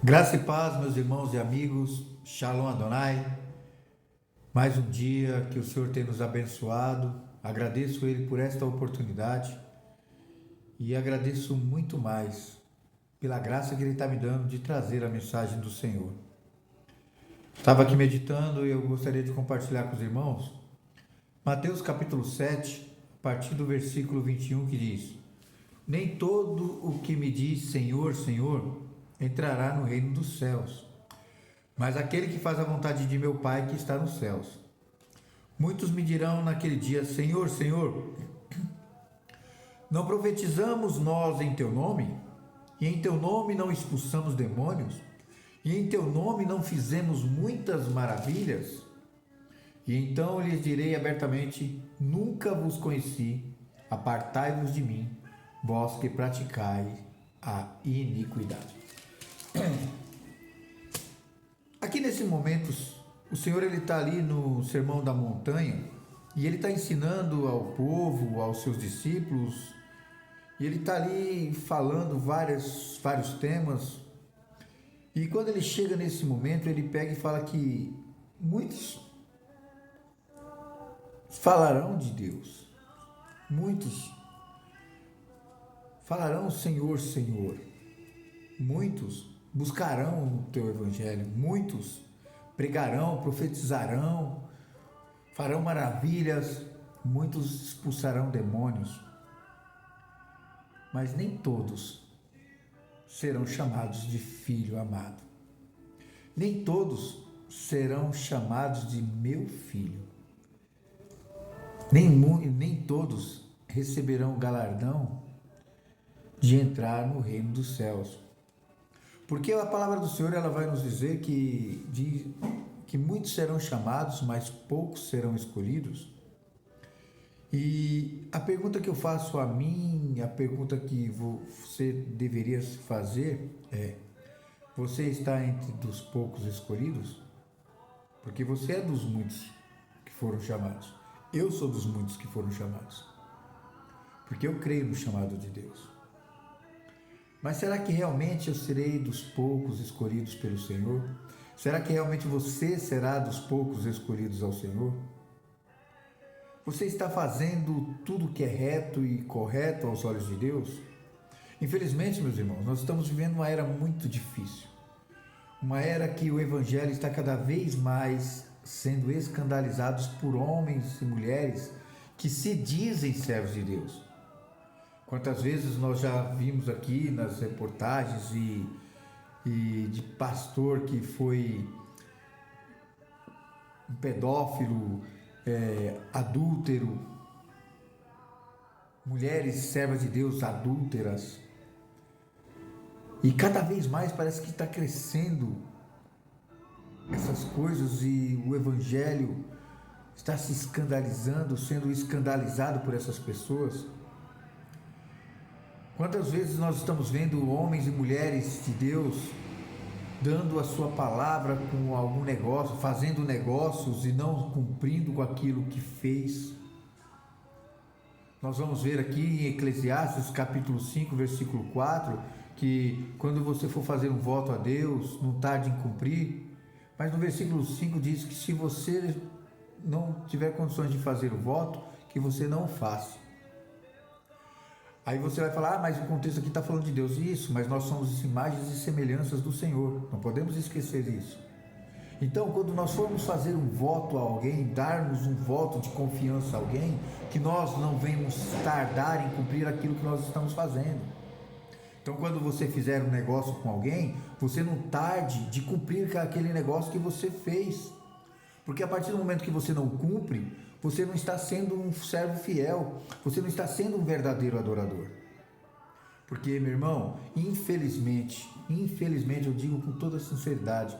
Graça e paz, meus irmãos e amigos, Shalom Adonai. Mais um dia que o Senhor tem nos abençoado. Agradeço Ele por esta oportunidade e agradeço muito mais pela graça que Ele está me dando de trazer a mensagem do Senhor. Estava aqui meditando e eu gostaria de compartilhar com os irmãos Mateus capítulo 7, a partir do versículo 21, que diz: Nem todo o que me diz Senhor, Senhor, entrará no reino dos céus, mas aquele que faz a vontade de meu Pai que está nos céus. Muitos me dirão naquele dia: Senhor, Senhor, não profetizamos nós em teu nome? E em teu nome não expulsamos demônios? E em teu nome não fizemos muitas maravilhas? E então lhes direi abertamente: Nunca vos conheci, apartai-vos de mim, vós que praticais a iniquidade. Aqui nesse momento, o Senhor está ali no Sermão da Montanha e Ele está ensinando ao povo, aos seus discípulos, e Ele está ali falando vários temas. E quando Ele chega nesse momento, Ele pega e fala que muitos falarão de Deus, muitos falarão Senhor, Senhor, muitos buscarão o teu evangelho, muitos pregarão, profetizarão, farão maravilhas, muitos expulsarão demônios, mas nem todos serão chamados de filho amado, nem todos serão chamados de meu filho, nem todos receberão o galardão de entrar no reino dos céus. Porque a palavra do Senhor ela vai nos dizer que muitos serão chamados, mas poucos serão escolhidos. E a pergunta que eu faço a mim, a pergunta que você deveria fazer é: você está entre dos poucos escolhidos? Porque você é dos muitos que foram chamados. Eu sou dos muitos que foram chamados. Porque eu creio no chamado de Deus. Mas será que realmente eu serei dos poucos escolhidos pelo Senhor? Será que realmente você será dos poucos escolhidos ao Senhor? Você está fazendo tudo o que é reto e correto aos olhos de Deus? Infelizmente, meus irmãos, nós estamos vivendo uma era muito difícil. Uma era que o Evangelho está cada vez mais sendo escandalizados por homens e mulheres que se dizem servos de Deus. Quantas vezes nós já vimos aqui nas reportagens e de pastor que foi um pedófilo, adúltero, mulheres servas de Deus adúlteras. E cada vez mais parece que está crescendo essas coisas e o Evangelho está se escandalizando, sendo escandalizado por essas pessoas. Quantas vezes nós estamos vendo homens e mulheres de Deus dando a sua palavra com algum negócio, fazendo negócios e não cumprindo com aquilo que fez? Nós vamos ver aqui em Eclesiastes capítulo 5, versículo 4, que quando você for fazer um voto a Deus, não tarde em cumprir. Mas no versículo 5 diz que se você não tiver condições de fazer o voto, que você não o faça. Aí você vai falar: mas o contexto aqui está falando de Deus. Isso, mas nós somos imagens e semelhanças do Senhor. Não podemos esquecer isso. Então, quando nós formos fazer um voto a alguém, darmos um voto de confiança a alguém, que nós não venhamos tardar em cumprir aquilo que nós estamos fazendo. Então, quando você fizer um negócio com alguém, você não tarde de cumprir aquele negócio que você fez. Porque a partir do momento que você não cumpre, você não está sendo um servo fiel, você não está sendo um verdadeiro adorador. Porque, meu irmão, infelizmente eu digo com toda sinceridade,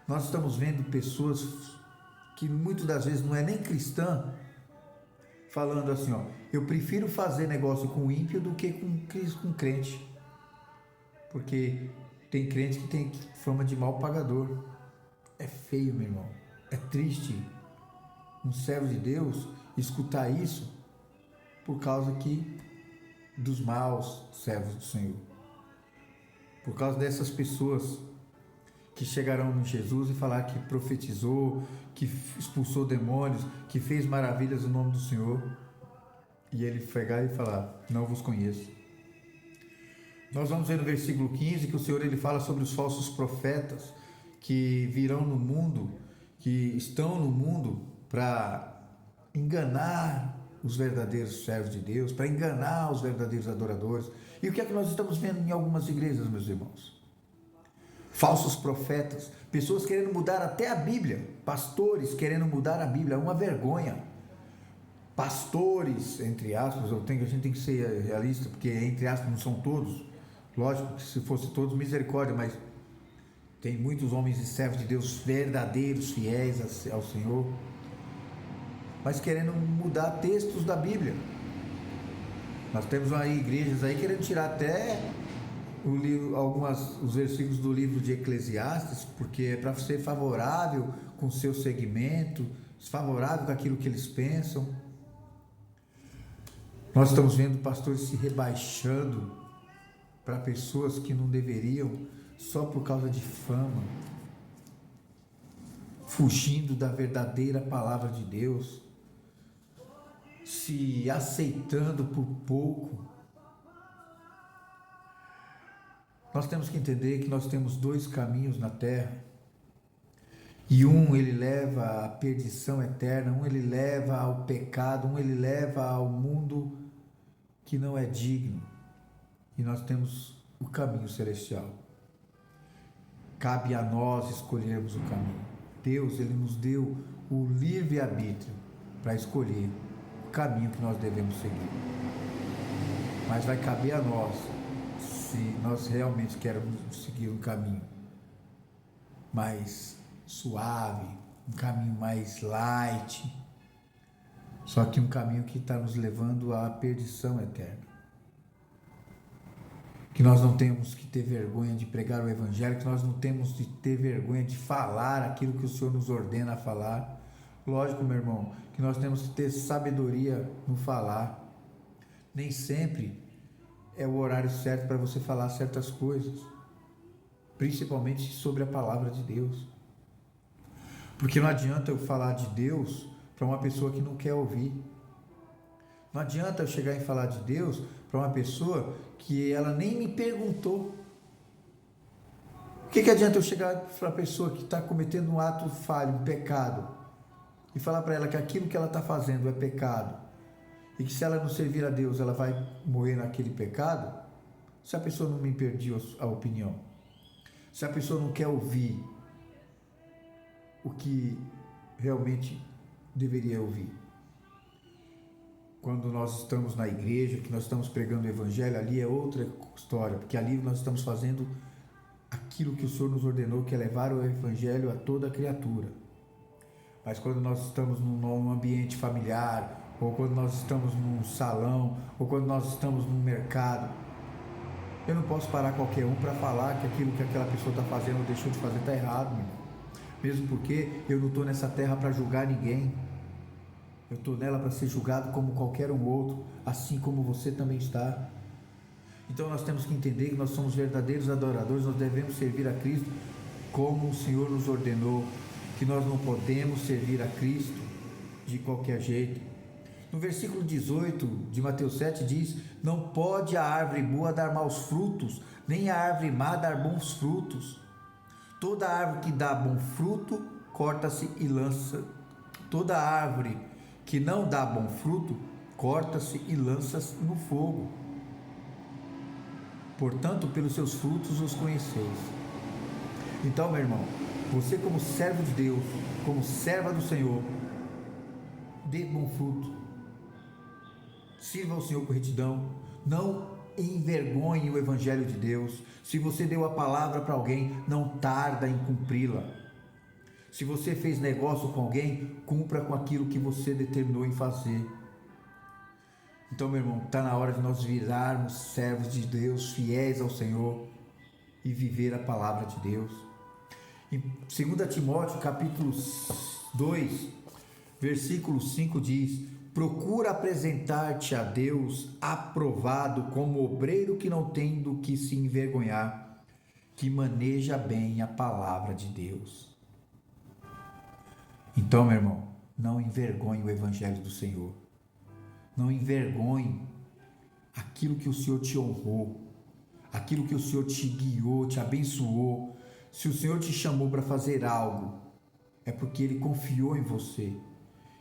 nós estamos vendo pessoas que muitas das vezes não é nem cristã, falando assim: ó, eu prefiro fazer negócio com ímpio do que com crente. Porque tem crente que tem fama de mal pagador. É feio, meu irmão, é triste um servo de Deus escutar isso por causa dos maus servos do Senhor, por causa dessas pessoas que chegarão em Jesus e falar que profetizou, que expulsou demônios, que fez maravilhas no nome do Senhor. E ele pegar e falar: não vos conheço. Nós vamos ver no versículo 15 que o Senhor ele fala sobre os falsos profetas que virão no mundo, que estão no mundo para enganar os verdadeiros servos de Deus, para enganar os verdadeiros adoradores. E o que é que nós estamos vendo em algumas igrejas, meus irmãos? Falsos profetas, pessoas querendo mudar até a Bíblia, pastores querendo mudar a Bíblia, é uma vergonha. Pastores, entre aspas, a gente tem que ser realista, porque entre aspas não são todos, lógico que se fosse todos, misericórdia, mas tem muitos homens e servos de Deus verdadeiros, fiéis ao Senhor, mas querendo mudar textos da Bíblia. Nós temos aí igrejas aí querendo tirar até os versículos do livro de Eclesiastes, porque é para ser favorável com o seu segmento, favorável com aquilo que eles pensam. Nós estamos vendo pastores se rebaixando para pessoas que não deveriam, só por causa de fama, fugindo da verdadeira palavra de Deus, se aceitando por pouco. Nós temos que entender que nós temos dois caminhos na terra, e um ele leva à perdição eterna, um ele leva ao pecado, um ele leva ao mundo que não é digno, e nós temos o caminho celestial. Cabe a nós escolhermos o caminho. Deus ele nos deu o livre-arbítrio para escolher o caminho que nós devemos seguir, mas vai caber a nós se nós realmente queremos seguir um caminho mais suave, um caminho mais light, só que um caminho que está nos levando à perdição eterna. Que nós não temos que ter vergonha de pregar o Evangelho, que nós não temos de ter vergonha de falar aquilo que o Senhor nos ordena a falar. Lógico, meu irmão, que nós temos que ter sabedoria no falar. Nem sempre é o horário certo para você falar certas coisas, principalmente sobre a palavra de Deus. Porque não adianta eu falar de Deus para uma pessoa que não quer ouvir. Não adianta eu chegar e falar de Deus para uma pessoa que ela nem me perguntou. O que adianta eu chegar para a pessoa que está cometendo um ato falho, um pecado, e falar para ela que aquilo que ela está fazendo é pecado, e que se ela não servir a Deus, ela vai morrer naquele pecado, se a pessoa não me pediu a opinião, se a pessoa não quer ouvir o que realmente deveria ouvir. Quando nós estamos na igreja, que nós estamos pregando o Evangelho, ali é outra história, porque ali nós estamos fazendo aquilo que o Senhor nos ordenou, que é levar o Evangelho a toda criatura. Mas quando nós estamos num ambiente familiar, ou quando nós estamos num salão, ou quando nós estamos num mercado, eu não posso parar qualquer um para falar que aquilo que aquela pessoa está fazendo ou deixou de fazer está errado, meu irmão. Mesmo porque eu não estou nessa terra para julgar ninguém. Eu estou nela para ser julgado como qualquer um outro, assim como você também está. Então nós temos que entender que nós somos verdadeiros adoradores, nós devemos servir a Cristo como o Senhor nos ordenou, que nós não podemos servir a Cristo de qualquer jeito. No versículo 18 de Mateus 7 diz: não pode a árvore boa dar maus frutos, nem a árvore má dar bons frutos. Toda árvore que dá bom fruto, corta-se e lança. Toda árvore que não dá bom fruto, corta-se e lança-se no fogo. Portanto, pelos seus frutos os conheceis. Então, meu irmão, você como servo de Deus, como serva do Senhor, dê bom fruto. Sirva ao Senhor com retidão. Não envergonhe o Evangelho de Deus. Se você deu a palavra para alguém, não tarda em cumpri-la. Se você fez negócio com alguém, cumpra com aquilo que você determinou em fazer. Então, meu irmão, está na hora de nós virarmos servos de Deus, fiéis ao Senhor e viver a palavra de Deus. Em 2 Timóteo, capítulo 2, versículo 5 diz: procura apresentar-te a Deus aprovado como obreiro que não tem do que se envergonhar, que maneja bem a palavra de Deus. Então, meu irmão, não envergonhe o Evangelho do Senhor. Não envergonhe aquilo que o Senhor te honrou, aquilo que o Senhor te guiou, te abençoou. Se o Senhor te chamou para fazer algo, é porque Ele confiou em você.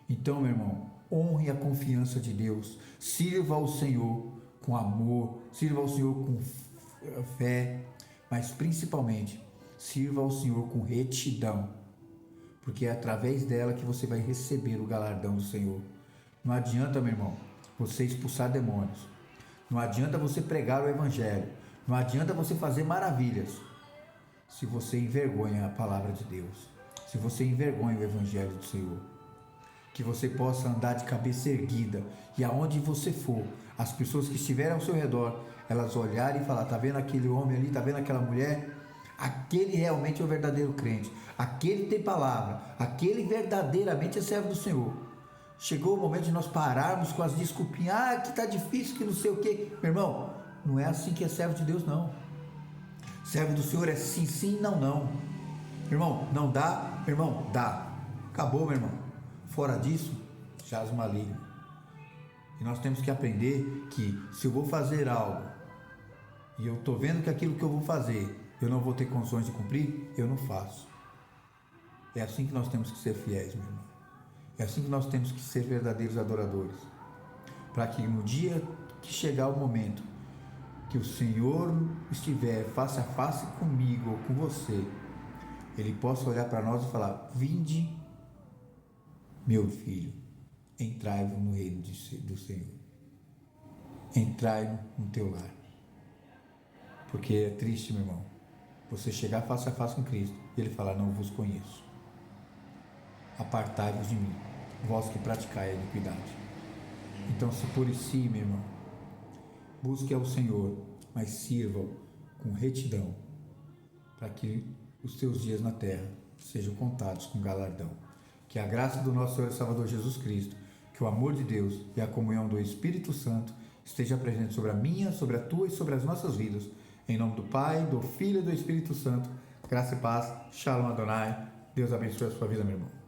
Então, meu irmão, honre a confiança de Deus, sirva ao Senhor com amor, sirva ao Senhor com fé, mas principalmente, sirva ao Senhor com retidão, porque é através dela que você vai receber o galardão do Senhor. Não adianta, meu irmão, você expulsar demônios, não adianta você pregar o Evangelho, não adianta você fazer maravilhas, se você envergonha a palavra de Deus, se você envergonha o Evangelho do Senhor. Que você possa andar de cabeça erguida e aonde você for, as pessoas que estiverem ao seu redor, elas olharem e falar: tá vendo aquele homem ali, tá vendo aquela mulher? Aquele realmente é o verdadeiro crente, aquele tem palavra, aquele verdadeiramente é servo do Senhor. Chegou o momento de nós pararmos com as desculpinhas: que tá difícil, que não sei o quê. Meu irmão, não é assim que é servo de Deus, não. Servo do Senhor é sim, sim, não, não. Meu irmão, não dá? Meu irmão, dá. Acabou, meu irmão. Fora disso, jaz o maligno. E nós temos que aprender que se eu vou fazer algo e eu estou vendo que aquilo que eu vou fazer eu não vou ter condições de cumprir, eu não faço. É assim que nós temos que ser fiéis, meu irmão. É assim que nós temos que ser verdadeiros adoradores. Para que no dia que chegar o momento que o Senhor estiver face a face comigo ou com você, Ele possa olhar para nós e falar: vinde, meu filho, entrai-vos no reino do Senhor. Entrai no teu lar. Porque é triste, meu irmão, você chegar face a face com Cristo e Ele falar: não vos conheço. Apartai-vos de mim, vós que praticai a iniquidade. Então se purifique, meu irmão. Busque ao Senhor, mas sirva com retidão, para que os teus dias na terra sejam contados com galardão. Que a graça do nosso Senhor e Salvador Jesus Cristo, que o amor de Deus e a comunhão do Espírito Santo esteja presente sobre a minha, sobre a tua e sobre as nossas vidas. Em nome do Pai, do Filho e do Espírito Santo. Graça e paz. Shalom Adonai. Deus abençoe a sua vida, meu irmão.